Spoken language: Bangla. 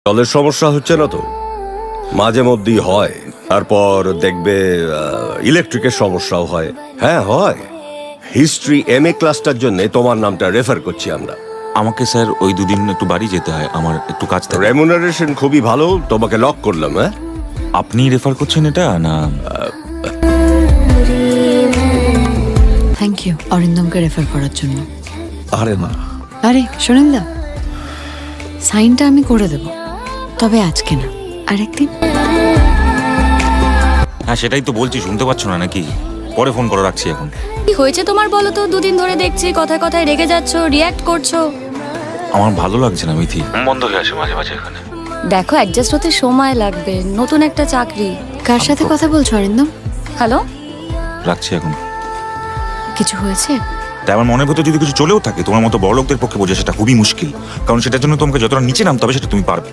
জলের সমস্যা হচ্ছে না তো? মাঝে মধ্যেই হয়। তারপর দেখবে ইলেকট্রিকের সমস্যাও হয়। হ্যাঁ হয়। হিস্ট্রি MA ক্লাসটার জন্য তোমার নামটা রেফার করছি আমরা। আমাকে স্যার ওই দুদিন একটু বাড়ি যেতে হয়, আমার একটু কাজ থাকে। রেমুনারেশন খুবই ভালো, তোমাকে লক করলাম। হ্যাঁ, আপনি রেফার করছেন এটা না? থ্যাংক ইউ অরিন্দমকে রেফার করার জন্য। আরে না, আরে শোনেন দা, সাইনটা আমি করে দেব, তবে আজকে না, আরেকদিন। হ্যাঁ সেটাই তো বলছি, শুনতে পাচ্ছ না নাকি? পরে ফোন করে রাখছি এখন। কি হয়েছে তোমার বলো তো? দুদিন ধরে দেখছি কথায় কথায় রেগে যাচ্ছ, রিয়্যাক্ট করছো। আমার ভালো লাগছে না মিথি, বন্ধ হয়ে আসে মাঝে মাঝে এখানে। দেখো, অ্যাডজাস্ট হতে সময় লাগবে, নতুন একটা চাকরি। কার সাথে কথা বলছো অরিন্দম? হ্যালো, রাখছি এখন। কিছু হয়েছে? তাই আমার মনের ভেতর যদি কিছু চলেও থাকে, তোমার মতো বড় লোকদের পক্ষে বোঝা সেটা খুবই মুশকিল, কারণ সেটার জন্য তোমাকে যতটা নিচে নামতে হবে সেটা তুমি পারবে।